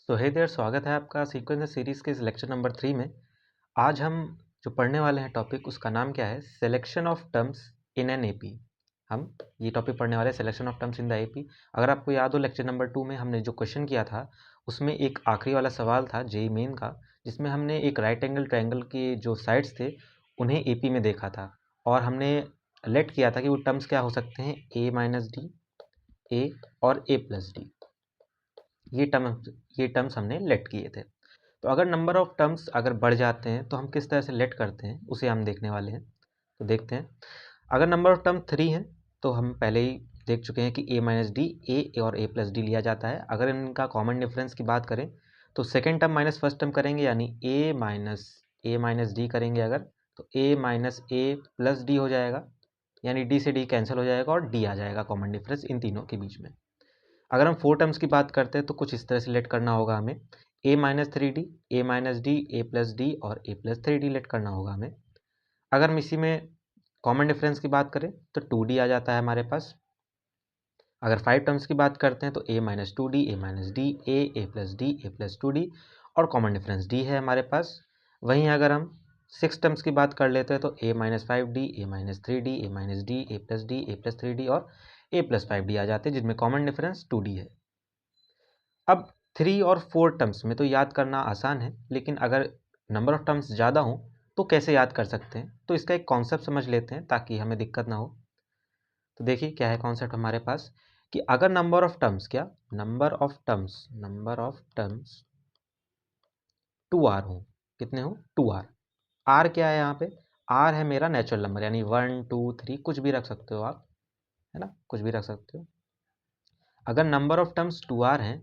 तो हे देयर, स्वागत है आपका सीक्वेंस सीरीज़ के इस लेक्चर नंबर 3 में। आज हम जो पढ़ने वाले हैं टॉपिक, उसका नाम क्या है? Selection of terms in an AP. हम ये टॉपिक पढ़ने वाले हैं, selection of terms in the AP. अगर आपको याद हो, लेक्चर नंबर 2 में हमने जो क्वेश्चन किया था उसमें एक आखिरी वाला सवाल था जेईई मेन का, जिसमें हमने एक राइट एंगल ट्रायंगल के जो साइड्स थे उन्हें एपी में देखा था और हमने लेट किया था कि वो टर्म्स क्या हो सकते हैं, ए माइनस डी, ए और ए प्लस डी। ये टर्म्स हमने लेट किए थे। तो अगर नंबर ऑफ टर्म्स अगर बढ़ जाते हैं तो हम किस तरह से लेट करते हैं, उसे हम देखने वाले हैं। तो देखते हैं। अगर नंबर ऑफ टर्म 3 है तो हम पहले ही देख चुके हैं कि ए माइनस डी, ए और ए प्लस डी लिया जाता है। अगर इनका कॉमन डिफरेंस की बात करें तो second term minus first term करेंगे, यानी ए माइनस डी करेंगे अगर, तो ए माइनस ए प्लस डी हो जाएगा, यानी डी से डी कैंसिल हो जाएगा और डी आ जाएगा कॉमन डिफरेंस इन तीनों के बीच में। अगर हम 4 टर्म्स की बात करते हैं तो कुछ इस तरह से लेट करना होगा हमें, ए माइनस थ्री डी, ए माइनस डी, ए प्लस डी और ए प्लस थ्री डी लेट करना होगा हमें। अगर हम इसी में कॉमन डिफरेंस की बात करें तो 2d आ जाता है हमारे पास। अगर 5 टर्म्स की बात करते हैं तो ए माइनस टू डी, ए माइनस डी, ए प्लस डी, ए प्लस टू डी और कॉमन डिफरेंस डी है हमारे पास। वहीं अगर हम 6 टर्म्स की बात कर लेते हैं तो ए माइनस फाइव डी, ए माइनस थ्री डी, ए माइनस डी, ए प्लस थ्री डी और ए प्लस फाइव डी आ जाते हैं, जिनमें कॉमन डिफरेंस 2d है। अब 3 और 4 टर्म्स में तो याद करना आसान है, लेकिन अगर नंबर ऑफ टर्म्स ज़्यादा हों तो कैसे याद कर सकते हैं, तो इसका एक कॉन्सेप्ट समझ लेते हैं ताकि हमें दिक्कत ना हो। तो देखिए क्या है कॉन्सेप्ट हमारे पास, कि अगर number of terms number of terms 2r हो, कितने हो? 2r। r क्या है यहाँ पे? r है मेरा नेचुरल नंबर, यानी 1 2 3 कुछ भी रख सकते हो आप, है ना, कुछ भी रख सकते हो। अगर नंबर ऑफ टर्म्स 2r हैं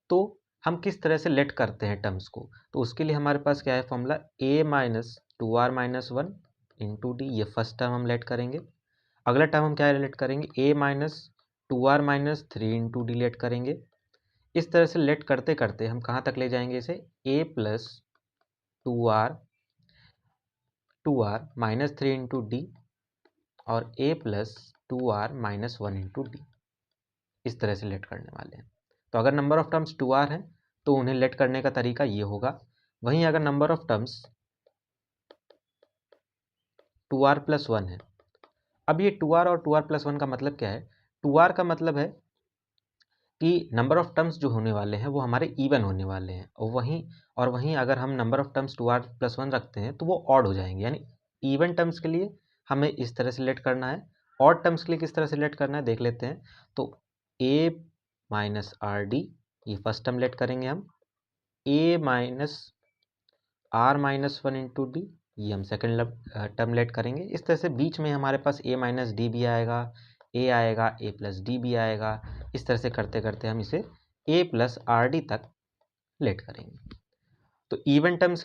तो हम किस तरह से लेट करते हैं टर्म्स को? तो उसके लिए हमारे पास क्या है formula, a minus two R minus one into D. ये फर्स्ट टर्म हम लेट करेंगे। अगला टर्म हम क्या लेट करेंगे, a minus two R minus three into D let करेंगे। इस तरह से लेट करते करते हम कहाँ तक ले जाएंगे इसे, a plus two R minus three into D और a plus two R minus one into D. इस तरह से लेट करने वाले हैं। तो अगर नंबर ऑफ टर्म्स 2r हैं तो उन्हें लेट करने का तरीका ये होगा। वहीं अगर number of terms 2r plus one है, अब ये 2r और 2r प्लस वन का मतलब क्या है? 2r का मतलब है कि नंबर ऑफ टर्म्स जो होने वाले हैं वो हमारे इवन होने वाले हैं, और वहीं अगर हम number of terms 2r plus one रखते हैं तो वो ऑड हो जाएंगे। यानी इवन टर्म्स के लिए हमें इस तरह से लेट करना है, ऑड टर्म्स के लिए किस तरह से लेट करना है देख लेते हैं। तो a माइनस आर डी, ये फर्स्ट टर्म लेट करेंगे हम, a minus R minus one into D, ये हम सेकेंड टर्म लेट करेंगे। इस तरह से बीच में हमारे पास a माइनस डी भी आएगा, a प्लस डी भी आएगा। इस तरह से करते करते हम इसे a प्लस आर डी तक लेट करेंगे। तो इवन टर्म्स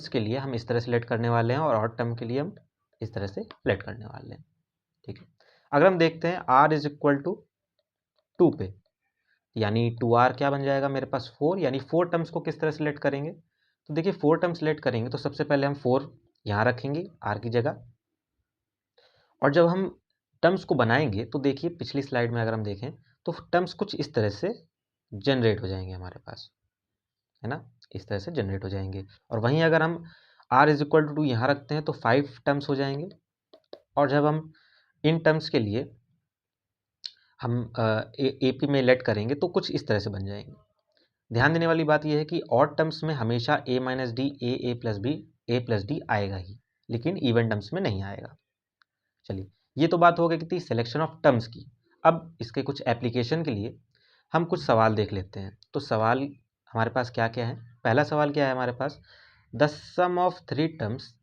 के लिए हम इस तरह से लेट करने वाले हैं और ऑड टर्म के लिए हम इस तरह से लेट करने वाले हैं। ठीक है। अगर हम देखते हैं r इज इक्वल टू 2 पे, यानी 2r क्या बन जाएगा मेरे पास 4, यानी 4 टर्म्स को किस तरह से लेट करेंगे? तो देखिए 4 टर्म्स लेट करेंगे तो सबसे पहले हम 4 यहाँ रखेंगे r की जगह, और जब हम टर्म्स को बनाएंगे तो देखिए पिछली स्लाइड में अगर हम देखें तो टर्म्स कुछ इस तरह से जनरेट हो जाएंगे हमारे पास, है ना, इस तरह से जनरेट हो जाएंगे। और वहीं अगर हम r इज इक्वल टू 2 यहाँ रखते हैं तो 5 टर्म्स हो जाएंगे। और जब हम इन टर्म्स के लिए हम एपी में लेट करेंगे तो कुछ इस तरह से बन जाएंगे। ध्यान देने वाली बात यह है कि ऑड टर्म्स में हमेशा a minus D, A plus D आएगा ही, लेकिन इवन टर्म्स में नहीं आएगा। चलिए, ये तो बात हो गई कि थी सिलेक्शन ऑफ टर्म्स की। अब इसके कुछ एप्लीकेशन के लिए हम कुछ सवाल देख लेते हैं। तो सवाल हमारे पास क्या क्या है? पहला सवाल क्या है हमारे पास, the sum of three terms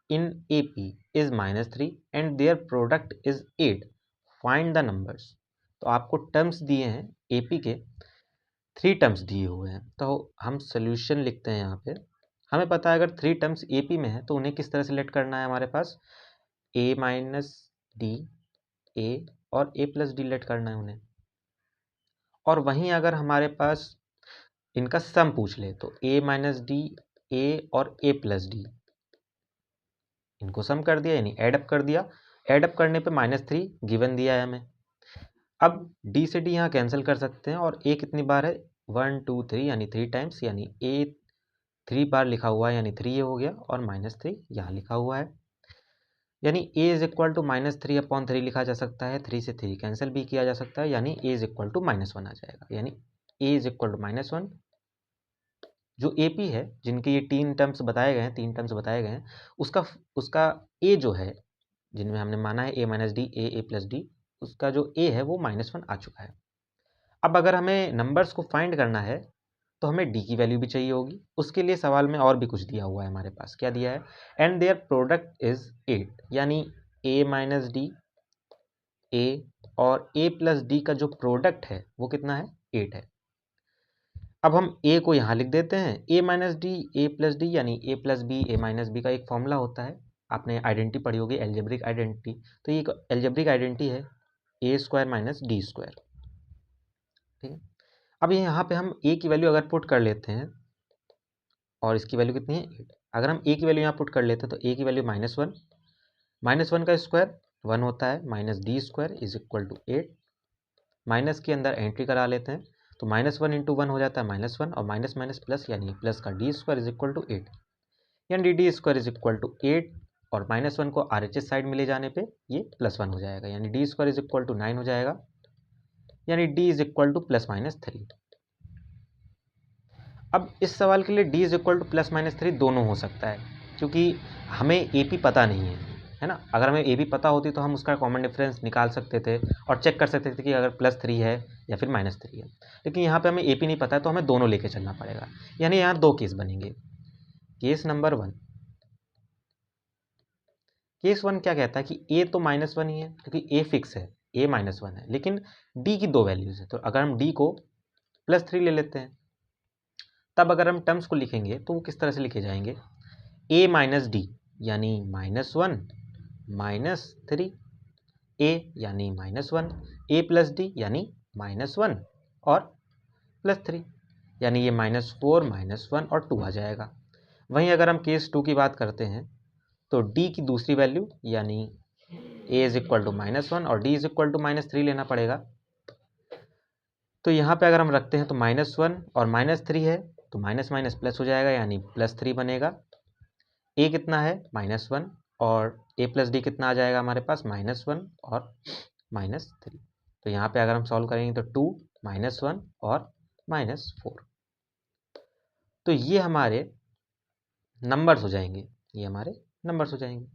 in A P is minus three and their product is 8, find the numbers. तो आपको टर्म्स दिए हैं ए पी के, 3 टर्म्स दिए हुए हैं। तो हम सोल्यूशन लिखते हैं यहाँ पे। हमें पता है अगर 3 टर्म्स ए पी में है तो उन्हें किस तरह से लेट करना है हमारे पास, ए माइनस डी, ए और ए प्लस डी लेट करना है उन्हें। और वहीं अगर हमारे पास इनका सम पूछ ले तो ए माइनस डी, ए और ए प्लस डी, इनको सम कर दिया यानी एड अप कर दिया। एड अप करने पे माइनस थ्री गिवन दिया है हमें। अब डी से डी यहाँ कैंसिल कर सकते हैं और ए कितनी बार है 1 2 3 यानी 3 टाइम्स, यानी ए 3 बार लिखा हुआ है यानी 3 ये हो गया और -3 यहाँ लिखा हुआ है, यानी a इज इक्वल टू -3/3 लिखा जा सकता है। 3 से 3 कैंसिल भी किया जा सकता है, यानी a इज इक्वल टू -1 आ जाएगा, यानी a इज इक्वल टू -1। जो AP है, जिनके ये 3 टर्म्स बताए गए हैं, 3 टर्म्स बताए गए हैं, उसका a जो है, जिनमें हमने माना है a minus D a plus D, उसका जो a है वो -1 आ चुका है। अब अगर हमें नंबर्स को फाइंड करना है तो हमें d की वैल्यू भी चाहिए होगी। उसके लिए सवाल में और भी कुछ दिया हुआ है हमारे पास। क्या दिया है? एंड देयर प्रोडक्ट इज 8, यानी a माइनस डी a और a प्लस डी का जो प्रोडक्ट है वो कितना है? 8 है। अब हम a को यहाँ लिख देते हैं, a minus D a plus D यानी a plus B a minus B का एक फॉर्मूला होता है। आपने आइडेंटिटी पढ़ी होगी, एल्जेब्रिक आइडेंटिटी। तो ये एक एल्जेब्रिक आइडेंटिटी है, a square minus D square. ठीक है। अब यहाँ पे हम a की वैल्यू अगर पुट कर लेते हैं और इसकी वैल्यू कितनी है 8, अगर हम a की वैल्यू यहाँ पुट कर लेते हैं तो a की वैल्यू -1 का स्क्वायर 1 होता है, minus D square is equal to 8। Minus के अंदर एंट्री करा लेते हैं तो -1 इंटू 1 हो जाता है -1 और माइनस माइनस प्लस यानी प्लस का D square is equal to 8, यानी D square is equal to 8 और -1 को RHS साइड में ले जाने पे ये +1 हो जाएगा, यानी D square is equal to 9 हो जाएगा, यानी डी इज इक्वल टू +-3। अब इस सवाल के लिए d इज इक्वल टू +-3 दोनों हो सकता है, क्योंकि हमें AP पता नहीं है ना। अगर हमें AP पता होती तो हम उसका कॉमन डिफरेंस निकाल सकते थे और चेक कर सकते थे कि अगर +3 है या फिर -3 है। लेकिन यहाँ पे हमें AP नहीं पता है तो हमें दोनों लेके चलना पड़ेगा, यानी यहाँ 2 केस बनेंगे। केस नंबर 1, केस 1 क्या कहता है कि a तो -1 ही है, क्योंकि a फिक्स है, a -1 है, लेकिन d की 2 वैल्यूज है। तो अगर हम d को +3 ले लेते हैं, तब अगर हम टर्म्स को लिखेंगे तो वो किस तरह से लिखे जाएंगे? a माइनस डी यानी -1 -3, a यानी -1, a प्लस डी यानी -1 और +3, यानी ये -4 -1 और 2 आ जाएगा। वहीं अगर हम केस 2 की बात करते हैं तो d की दूसरी वैल्यू यानी a इज इक्वल टू -1 और d इज इक्वल टू -3 लेना पड़ेगा। तो यहाँ पे अगर हम रखते हैं तो -1 और -3 है तो माइनस माइनस प्लस हो जाएगा, यानी +3 बनेगा। a कितना है? -1 और a प्लस डी कितना आ जाएगा हमारे पास? -1 और -3। तो यहाँ पे अगर हम सॉल्व करेंगे तो 2 -1 और -4, तो ये हमारे नंबर्स हो जाएंगे, ये हमारे नंबर्स हो जाएंगे।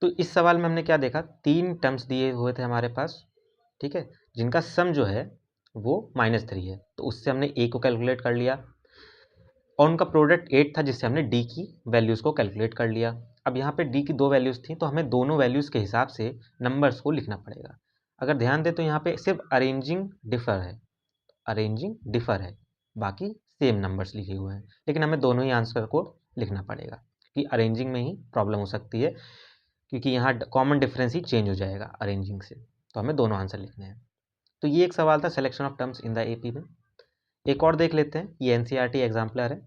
तो इस सवाल में हमने क्या देखा? 3 टर्म्स दिए हुए थे हमारे पास, ठीक है, जिनका सम जो है वो -3 है। तो उससे हमने a को कैलकुलेट कर लिया और उनका प्रोडक्ट 8 था, जिससे हमने d की वैल्यूज़ को कैलकुलेट कर लिया। अब यहाँ पे d की 2 वैल्यूज़ थी तो हमें दोनों वैल्यूज़ के हिसाब से नंबर्स को लिखना पड़ेगा। अगर ध्यान दें तो यहाँ पे सिर्फ अरेंजिंग डिफर है, बाकी सेम नंबर्स लिखे हुए हैं, लेकिन हमें दोनों ही आंसर को लिखना पड़ेगा क्योंकि अरेंजिंग में ही प्रॉब्लम हो सकती है, क्योंकि यहाँ कॉमन डिफरेंस ही चेंज हो जाएगा अरेंजिंग से। तो हमें दोनों आंसर लिखने हैं। तो ये एक सवाल था selection of terms in the AP में। एक और देख लेते हैं, ये NCERT एग्जाम्पलर है,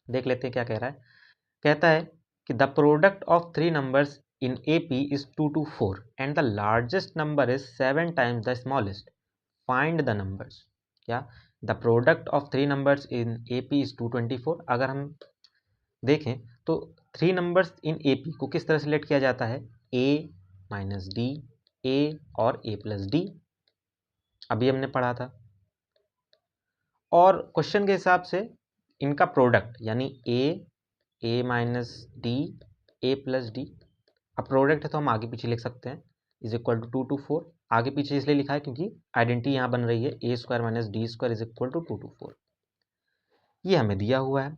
देख लेते हैं क्या कह रहा है। कहता है कि the product of 3 numbers in AP is 2 to 4 and the largest number is 7 times the smallest, find the numbers. क्या? The product of 3 numbers in AP is 224। अगर हम देखें तो 3 नंबर्स इन AP को किस तरह से लेट किया जाता है? a माइनस डी, a और a प्लस डी, अभी हमने पढ़ा था। और क्वेश्चन के हिसाब से इनका प्रोडक्ट यानी a minus D, a plus D, अब प्रोडक्ट है तो हम आगे पीछे लिख सकते हैं, इज इक्वल टू 2 to 4। आगे पीछे इसलिए लिखा है क्योंकि आइडेंटिटी यहाँ बन रही है a square minus D square is equal to 2 to 4। ये हमें दिया हुआ है।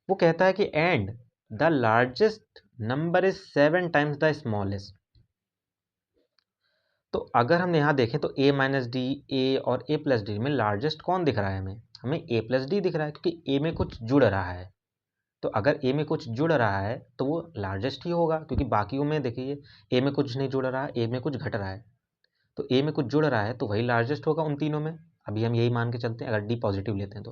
वो कहता है कि and the largest number is 7 times the smallest. तो अगर हम यहाँ देखें तो a माइनस डी, a और a प्लस डी में लार्जेस्ट कौन दिख रहा है? हमें a प्लस डी दिख रहा है, क्योंकि a में कुछ जुड़ रहा है। तो अगर a में कुछ जुड़ रहा है तो वो लार्जेस्ट ही होगा, क्योंकि बाकियों में देखिए a में कुछ नहीं जुड़ रहा है, a में कुछ घट रहा है। तो a में कुछ जुड़ रहा है तो वही लार्जेस्ट होगा उन तीनों में। अभी हम यही मान के चलते हैं, अगर d पॉजिटिव लेते हैं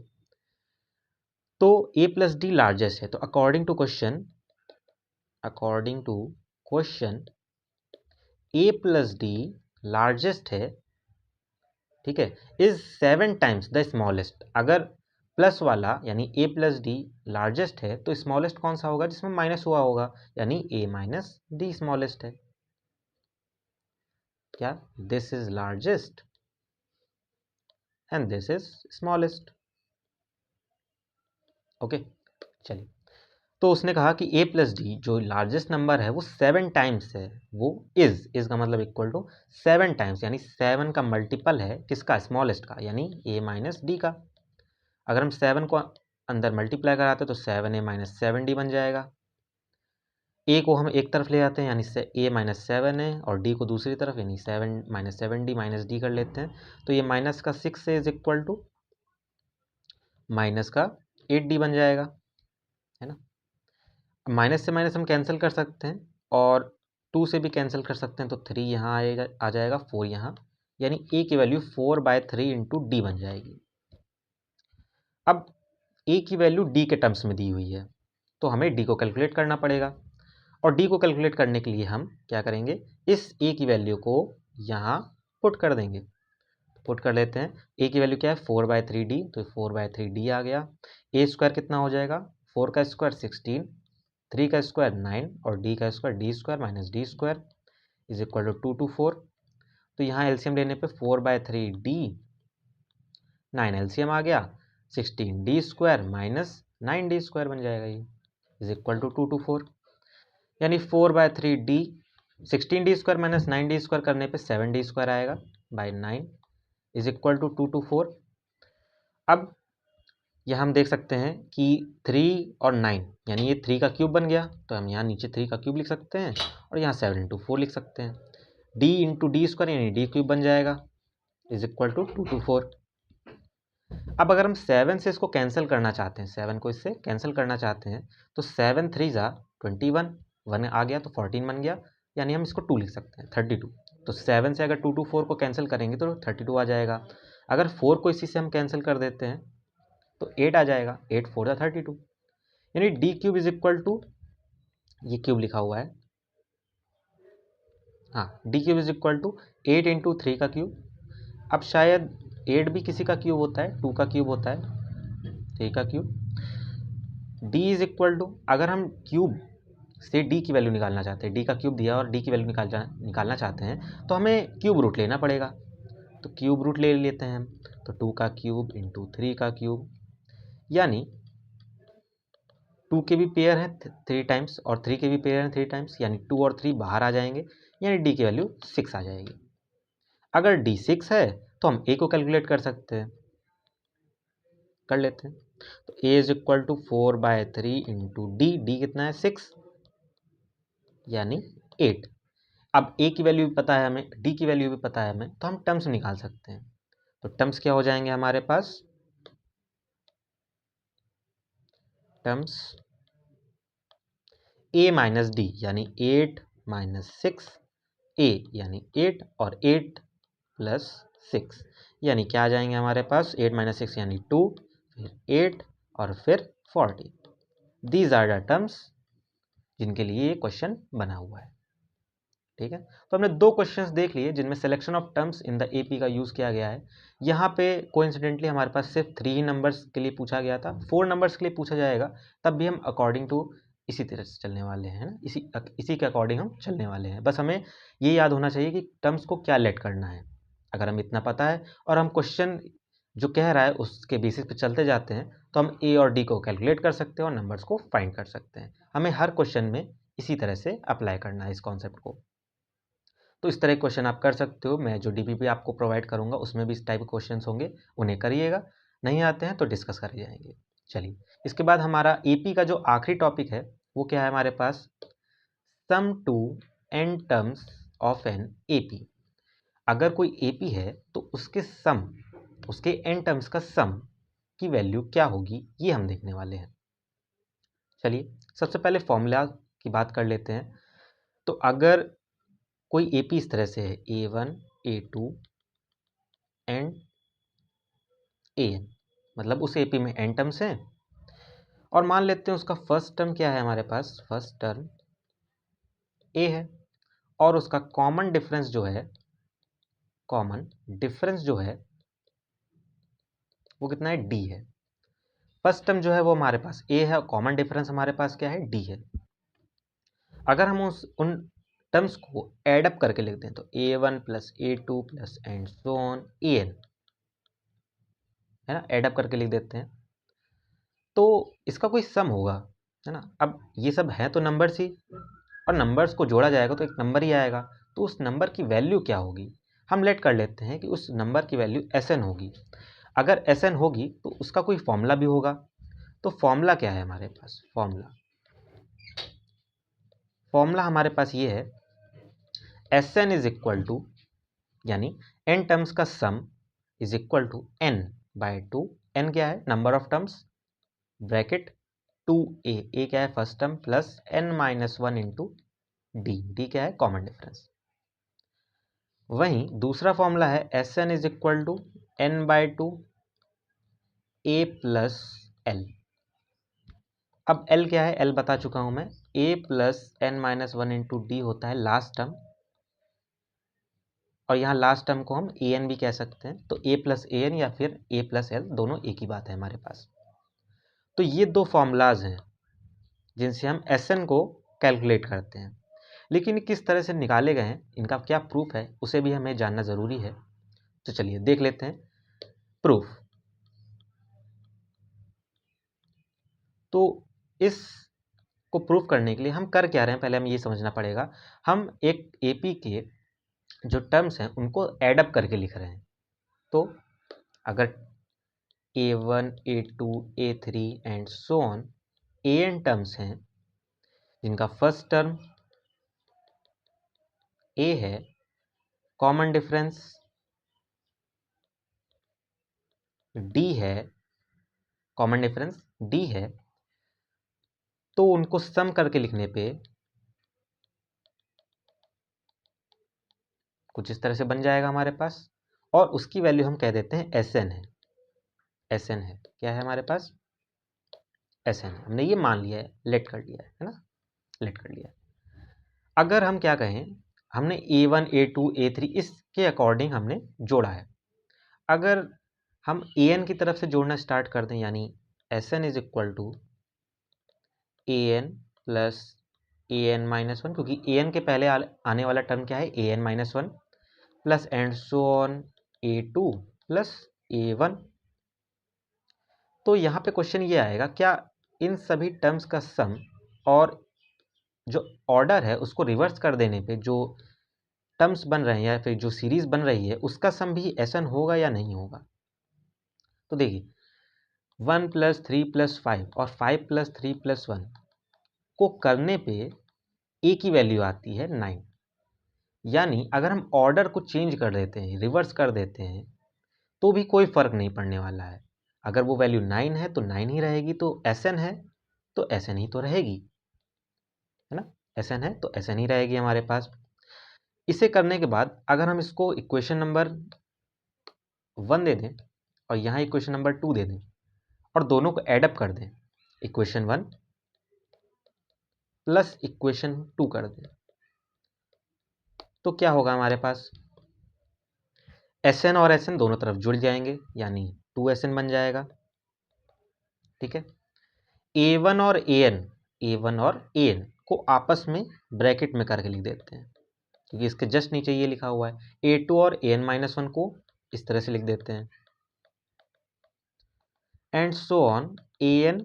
तो a प्लस डी लार्जेस्ट है। तो according to question a plus D largest है, ठीक है, इज 7 टाइम्स द स्मॉलेस्ट। अगर प्लस वाला यानी a प्लस डी लार्जेस्ट है तो स्मॉलेस्ट कौन सा होगा, जिसमें माइनस हुआ होगा, यानी a माइनस डी स्मॉलेस्ट है। क्या, this is largest and this is smallest. Okay, चलिए, तो उसने कहा कि a प्लस डी जो लार्जेस्ट नंबर है वो 7 टाइम्स है, वो इज का मतलब इक्वल टू 7 टाइम्स, यानी 7 का मल्टीपल है किसका, स्मॉलेस्ट का, यानी a माइनस डी का। अगर हम 7 को अंदर मल्टीप्लाई कराते तो 7a माइनस 7d बन जाएगा। a को हम एक तरफ ले आते हैं यानी a माइनस 7 है, और d को दूसरी तरफ यानी 7 माइनस 7d माइनस डी कर लेते हैं, तो ये माइनस का 6 इज इक्वल टू माइनस का 8d बन जाएगा, है ना। माइनस से माइनस हम कैंसिल कर सकते हैं और 2 से भी कैंसिल कर सकते हैं, तो 3 यहाँ आएगा, आ जाएगा 4 यहाँ, यानी a की वैल्यू 4/3 इंटू डी बन जाएगी। अब a की वैल्यू d के टर्म्स में दी हुई है, तो हमें d को कैलकुलेट करना पड़ेगा, और d को कैलकुलेट करने के लिए हम क्या करेंगे, इस a की वैल्यू को यहाँ पुट कर देंगे। पुट कर लेते हैं, a की वैल्यू क्या है 4/3d, तो 4/3d आ गया। a स्क्वायर कितना हो जाएगा, 4 का स्क्वायर 16, 3 का स्क्वायर 9 और d का square d square minus D square is equal to 2 to 4। तो यहाँ एलसीएम लेने पे 4/3d 9 एलसीएम आ गया, 16d square minus 9d square बन जाएगा, ये इज इक्वल टू 2 to 4, यानी 4/3d 16d square minus 9d square करने पे 7d स्क्वायर आएगा by 9 is equal to 2 to 4। अब यह हम देख सकते हैं कि 3 और 9 यानी ये 3 का क्यूब बन गया, तो हम यहाँ नीचे 3 का क्यूब लिख सकते हैं और यहाँ 7 इंटू 4 लिख सकते हैं। d इंटू डी स्क्वायर यानी डी क्यूब बन जाएगा इज इक्वल टू 2 to 4। अब अगर हम 7 से इसको कैंसिल करना चाहते हैं, 7 को इससे कैंसिल करना चाहते हैं, तो 7 3 जा 21, 1 आ गया तो 14 बन गया, यानी हम इसको 2 लिख सकते हैं 32। तो 7 से अगर 2 to 4 को कैंसिल करेंगे तो 32 आ जाएगा। अगर 4 को इसी से हम कैंसिल कर देते हैं तो 8 आ जाएगा, 8 4 जा 32, यानी D cube is equal to, ये क्यूब लिखा हुआ है, हाँ, D cube is equal to 8 into 3 का क्यूब। अब शायद 8 भी किसी का क्यूब होता है, 2 का क्यूब होता है, 3 का cube. d is equal to, अगर हम क्यूब से d की वैल्यू निकालना चाहते हैं, d का क्यूब दिया और d की वैल्यू निकालना चाहते हैं, तो हमें क्यूब रूट लेना पड़ेगा, तो क्यूब रूट ले लेते हैं हम, तो 2 का क्यूब इंटू 3 का क्यूब, यानी 2 के भी पेयर हैं 3 टाइम्स और 3 के भी पेयर हैं 3 टाइम्स, यानी 2 और 3 बाहर आ जाएंगे, यानी d की वैल्यू 6 आ जाएगी। अगर d 6 है तो हम a को कैलकुलेट कर सकते हैं, कर लेते हैं, तो a is equal to 4/3 into D कितना है 6, यानी 8। अब a की वैल्यू भी पता है हमें, d की वैल्यू भी पता है हमें, तो हम टर्म्स निकाल सकते हैं। तो टर्म्स क्या हो जाएंगे हमारे पास, टर्म्स a माइनस डी यानी 8 माइनस 6, a यानी 8 और 8 प्लस 6, यानी क्या आ जाएंगे हमारे पास, 8 माइनस 6 यानी 2, फिर 8 और फिर 40। दीज आर द टर्म्स जिनके लिए ये क्वेश्चन बना हुआ है। ठीक है, तो हमने 2 क्वेश्चंस देख लिए जिनमें selection of terms in the AP का यूज़ किया गया है। यहाँ पे कोइंसिडेंटली हमारे पास सिर्फ 3 ही नंबर्स के लिए पूछा गया था, 4 नंबर्स के लिए पूछा जाएगा, तब भी हम अकॉर्डिंग टू इसी तरह से चलने वाले हैं ना, इसी के अकॉर्डिंग हम चलने वाले हैं। बस हमें ये याद होना चाहिए कि टर्म्स को क्या लेट करना है। अगर हम इतना पता है और हम क्वेश्चन जो कह रहा है उसके बेसिस पे चलते जाते हैं, तो हम ए और डी को कैलकुलेट कर सकते हैं और नंबर्स को फाइंड कर सकते हैं। हमें हर क्वेश्चन में इसी तरह से अप्लाई करना है इस कॉन्सेप्ट को। तो इस तरह के क्वेश्चन आप कर सकते हो, मैं जो डीपीपी आपको प्रोवाइड करूंगा उसमें भी इस टाइप के क्वेश्चन होंगे, उन्हें करिएगा। नहीं आते हैं तो डिस्कस कर जाएंगे। चलिए, इसके बाद हमारा एपी का जो आखिरी टॉपिक है वो क्या है हमारे पास, sum to n terms of an AP. अगर कोई एपी है तो उसके सम, उसके एन टर्म्स का सम की वैल्यू क्या होगी, ये हम देखने वाले हैं। चलिए, सबसे पहले फॉर्मूला की बात कर लेते हैं। तो अगर कोई एपी इस तरह से है A1 A2 एंड AN, मतलब उस एपी में n टर्म्स हैं, और मान लेते हैं उसका फर्स्ट टर्म क्या है हमारे पास, फर्स्ट टर्म A है, और उसका कॉमन डिफरेंस जो है वो कितना है, डी है। फर्स्ट टर्म जो है वो हमारे पास ए है, कॉमन डिफरेंस हमारे पास क्या है, डी है। अगर हम उन टर्म्स को एड अप करके लिखते हैं तो a1 plus a2 plus and so on an, है ना, एड अप करके लिख देते हैं तो इसका कोई सम होगा, है ना। अब ये सब है तो नंबर्स ही, और नंबर्स को जोड़ा जाएगा तो एक नंबर ही आएगा, तो उस नंबर की वैल्यू क्या होगी, हम लेट कर लेते हैं कि उस नंबर की वैल्यू Sn होगी। अगर Sn होगी तो उसका कोई फॉर्मूला भी होगा, तो फॉर्मूला क्या है हमारे पास, फॉर्मूला हमारे पास ये है, Sn इज इक्वल टू, यानी n टर्म्स का sum is equal to n by 2। n क्या है, number of terms, bracket 2a, a क्या है first term, plus n minus 1 into D, D क्या है कॉमन डिफरेंस। वहीं दूसरा फॉर्मूला है Sn is equal to n by 2 a plus l। अब l क्या है, l बता चुका हूं मैं, a plus n minus 1 into D होता है लास्ट टर्म, और यहाँ लास्ट टर्म को हम an भी कह सकते हैं, तो a प्लस an या फिर a प्लस l दोनों एक ही बात है हमारे पास। तो ये दो फॉर्मूलाज हैं जिनसे हम Sn को कैलकुलेट करते हैं, लेकिन किस तरह से निकाले गए हैं, इनका क्या प्रूफ है, उसे भी हमें जानना ज़रूरी है। तो चलिए देख लेते हैं प्रूफ। तो इस को प्रूफ करने के लिए हम कर क्या रहे हैं, पहले हमें ये समझना पड़ेगा। हम एक एपी के जो टर्म्स हैं उनको ऐड अप करके लिख रहे हैं। तो अगर a1 a2 a3 and so on an terms हैं जिनका फर्स्ट टर्म a है, कॉमन डिफरेंस d है, कॉमन डिफरेंस d है, तो उनको सम करके लिखने पे कुछ इस तरह से बन जाएगा हमारे पास, और उसकी वैल्यू हम कह देते हैं Sn है। Sn है, क्या है हमारे पास, Sn है। हमने ये मान लिया है, लेट कर लिया है ना, लेट कर लिया है। अगर हम क्या कहें, हमने a1 a2 a3 इसके अकॉर्डिंग हमने जोड़ा है। अगर हम an की तरफ से जोड़ना स्टार्ट कर दें, यानी Sn is equal to an plus an minus 1, क्योंकि an के पहले आने वाला टर्म क्या है, an minus 1, plus and so on a2 plus a1। तो यहाँ पे क्वेश्चन ये आएगा, क्या इन सभी टर्म्स का सम और जो ऑर्डर है उसको रिवर्स कर देने पे जो टर्म्स बन रहे हैं या फिर जो सीरीज बन रही है उसका सम भी Sn होगा या नहीं होगा। तो देखिए 1 प्लस 3 प्लस 5 और 5 प्लस 3 प्लस 1 को करने पे a की वैल्यू आती है 9। यानी अगर हम ऑर्डर को चेंज कर देते हैं, रिवर्स कर देते हैं, तो भी कोई फर्क नहीं पड़ने वाला है। अगर वो वैल्यू 9 है तो 9 ही रहेगी, तो Sn है तो Sn ही तो रहेगी, है ना। Sn है तो Sn ही रहेगी हमारे पास। इसे करने के बाद अगर हम इसको इक्वेशन नंबर 1 दे दें और यहाँ इक्वेशन नंबर 2 दे दें और दोनों को ऐड अप कर दें, इक्वेशन 1 प्लस इक्वेशन 2 कर दें, तो क्या होगा हमारे पास, Sn और Sn दोनों तरफ जुड़ जाएंगे, यानी 2Sn बन जाएगा। ठीक है, a1 और an को आपस में ब्रैकेट में करके लिख देते हैं, क्योंकि इसके जस्ट नीचे ये लिखा हुआ है। a2 और an माइनस 1 को इस तरह से लिख देते हैं, and so on an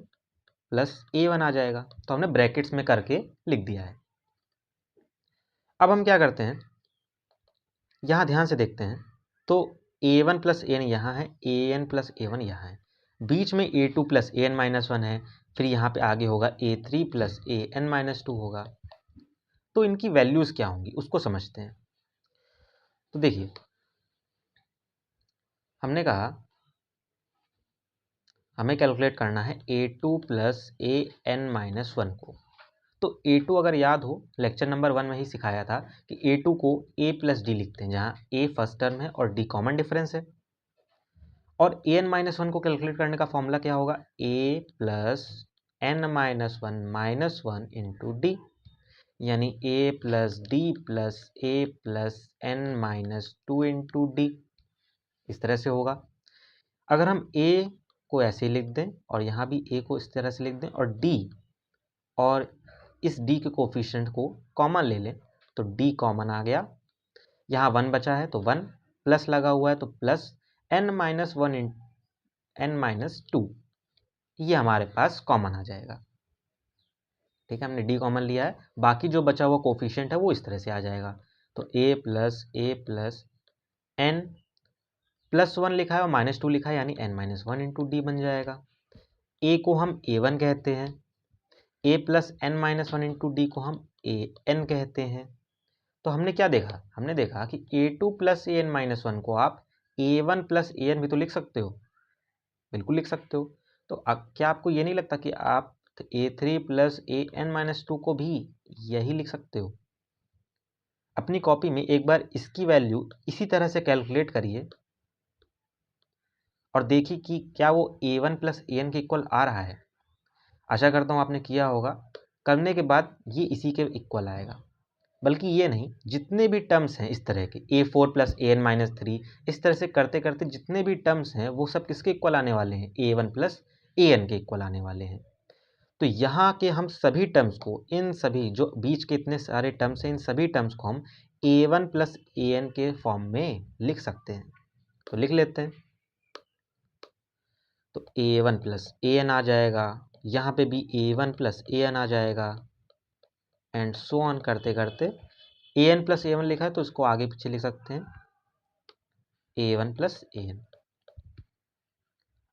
plus a1 आ जाएगा। तो हमने ब्रैकेट्स में करके लिख दिया है। अब हम क्या करते हैं, यहाँ ध्यान से देखते हैं, तो a1 प्लस an यहाँ है, an प्लस a1 यहाँ है, बीच में a2 प्लस an माइनस 1 है, फिर यहाँ पे आगे होगा a3 प्लस an माइनस 2 होगा। तो इनकी वैल्यूज़ क्या होंगी उसको समझते हैं। तो देखिए हमने कहा हमें कैलकुलेट करना है a2 प्लस an माइनस 1 को। तो a2 अगर याद हो, लेक्चर नंबर 1 में ही सिखाया था कि a2 को a प्लस डी लिखते हैं, जहाँ a फर्स्ट टर्म है और d कॉमन डिफरेंस है। और an माइनस 1 को कैलकुलेट करने का फॉर्मूला क्या होगा, a plus n minus 1 minus 1 into D, यानी a plus D plus a plus n minus 2 into D, इस तरह से होगा। अगर हम a को ऐसे लिख दें और यहाँ भी a को इस तरह से लिख दें और d और इस d के कोफिशिएंट को कॉमन ले लें तो d कॉमन आ गया, यहाँ 1 बचा है तो 1, प्लस लगा हुआ है तो प्लस n-1 इन n-2, ये हमारे पास कॉमन आ जाएगा। ठीक है, हमने d कॉमन लिया है, बाकी जो बचा हुआ कोफिशिएंट है वो इस तरह से आ जाएगा। तो a प्लस n+1 लिखा है और -2 लिखा है, यानी n-1 इंटू डी बन जाएगा। a को हम a1 कहते हैं, a plus n-1 into D को हम an कहते हैं। तो हमने क्या देखा, हमने देखा कि a2 प्लस an-1 को आप a1 प्लस an भी तो लिख सकते हो, बिल्कुल लिख सकते हो। तो क्या आपको ये नहीं लगता कि आप a3 प्लस an-2 को भी यही लिख सकते हो? अपनी कॉपी में एक बार इसकी वैल्यू इसी तरह से कैलकुलेट करिए और देखिए कि क्या वो a1 प्लस an के इक्वल आ रहा है। आशा करता हूँ आपने किया होगा, करने के बाद ये इसी के इक्वल आएगा। बल्कि ये नहीं, जितने भी टर्म्स हैं इस तरह के a4 प्लस an-3, इस तरह से करते करते जितने भी टर्म्स हैं वो सब किसके इक्वल आने वाले हैं, a1 प्लस an के इक्वल आने वाले हैं। तो यहाँ के हम सभी टर्म्स को, इन सभी जो बीच के इतने सारे टर्म्स हैं, इन सभी टर्म्स को हम a1 प्लस an के फॉर्म में लिख सकते हैं। तो लिख लेते हैं। तो a1 प्लस an आ जाएगा, यहाँ पे भी a1 प्लस an आ जाएगा, एंड सो ऑन करते करते an प्लस a1 लिखा है तो इसको आगे पीछे लिख सकते हैं a1 प्लस an।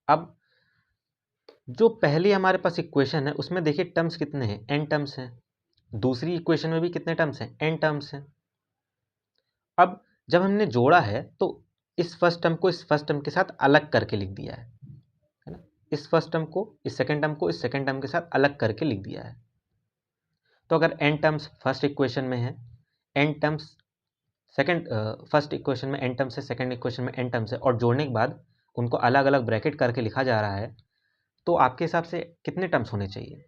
अब जो पहली हमारे पास इक्वेशन है उसमें देखिए टर्म्स कितने हैं, n टर्म्स हैं। दूसरी इक्वेशन में भी कितने टर्म्स हैं, n टर्म्स हैं। अब जब हमने जोड़ा है तो इस फर्स्ट टर्म को इस फर्स्ट टर्म के साथ अलग करके लिख दिया है ना, इस फर्स्ट टर्म को इस सेकंड टर्म को इस सेकंड टर्म के साथ अलग करके लिख दिया है। तो अगर n टर्म्स फर्स्ट इक्वेशन में है, n टर्म्स फर्स्ट इक्वेशन में n टर्म्स है, सेकंड इक्वेशन में n टर्म्स है, और जोड़ने के बाद उनको अलग अलग ब्रैकेट करके लिखा जा रहा है, तो आपके हिसाब से कितने टर्म्स होने चाहिए,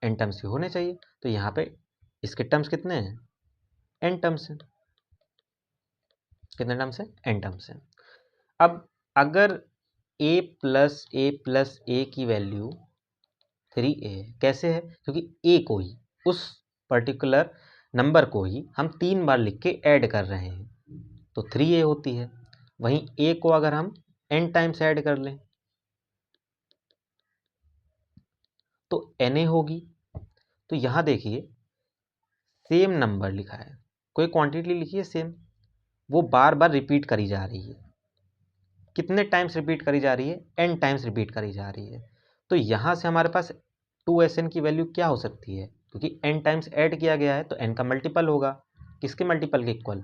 n टर्म्स ही होने चाहिए। तो यहाँ पे इसके टर्म्स कितने हैं, n टर्म्स हैं। कितने टर्म्स हैं, n टर्म्स हैं। अब अगर a प्लस a की वैल्यू 3a है, कैसे है, क्योंकि a को ही, उस पर्टिकुलर नंबर को ही हम 3 बार लिख के ऐड कर रहे हैं, तो 3a होती है। वहीं a को अगर हम n टाइम्स ऐड कर लें तो na होगी। तो यहाँ देखिए सेम नंबर लिखा है, कोई क्वांटिटी लिखी है सेम, वो बार बार रिपीट करी जा रही है। कितने टाइम्स रिपीट करी जा रही है, n टाइम्स रिपीट करी जा रही है। तो यहाँ से हमारे पास 2sn की वैल्यू क्या हो सकती है, क्योंकि n टाइम्स ऐड किया गया है तो n का मल्टीपल होगा, किसके मल्टीपल के equal,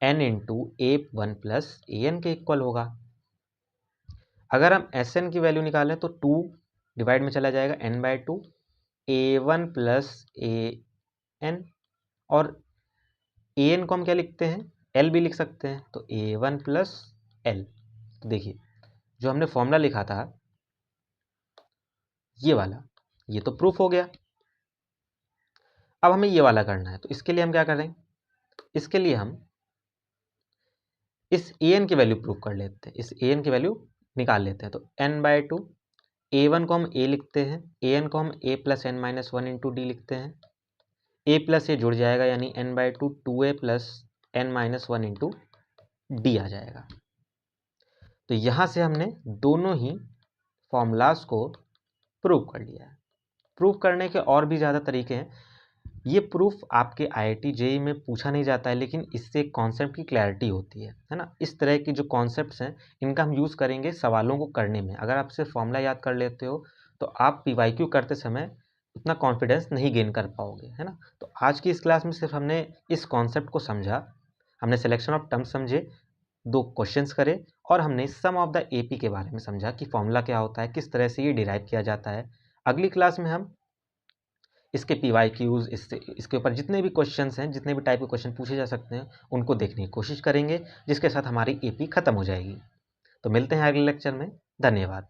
n into a1 plus an के इक्वल होगा। अगर हम sn की वैल्यू निकालें तो 2 डिवाइड में चला जाएगा n/2, a1 प्लस an, और an को हम क्या लिखते हैं, l भी लिख सकते हैं, तो a1 प्लस l। तो देखिए जो हमने फॉर्मूला लिखा था ये वाला, ये तो प्रूफ हो गया। अब हमें ये वाला करना है, तो इसके लिए हम क्या करें, इसके लिए हम इस an की वैल्यू प्रूफ कर लेते हैं, इस an की वैल्यू निकाल लेते हैं। तो n/2, a1 को हम a लिखते हैं, an को हम a plus n-1 into D लिखते हैं, a प्लस ए जुड़ जाएगा यानी n/2 2a plus n-1 into D आ जाएगा। तो यहाँ से हमने दोनों ही फॉर्मूलाज को प्रूव कर लिया है। प्रूफ करने के और भी ज़्यादा तरीके हैं, ये प्रूफ आपके IIT JEE में पूछा नहीं जाता है, लेकिन इससे कॉन्सेप्ट की क्लैरिटी होती है ना। इस तरह की जो कॉन्सेप्ट्स हैं इनका हम यूज़ करेंगे सवालों को करने में। अगर आप सिर्फ फॉर्मूला याद कर लेते हो तो आप PYQ करते समय उतना कॉन्फिडेंस नहीं गेन कर पाओगे, है ना। तो आज की इस क्लास में सिर्फ हमने इस कॉन्सेप्ट को समझा, हमने सिलेक्शन ऑफ टर्म्स समझे, 2 क्वेश्चंस करे, और हमने सम ऑफ द AP के बारे में समझा कि फॉर्मूला क्या होता है, किस तरह से ये डिराइव किया जाता है। अगली क्लास में हम इसके PYQs, इसके ऊपर जितने भी क्वेश्चंस हैं, जितने भी टाइप के क्वेश्चन पूछे जा सकते हैं उनको देखने की कोशिश करेंगे, जिसके साथ हमारी AP खत्म हो जाएगी। तो मिलते हैं अगले लेक्चर में। धन्यवाद।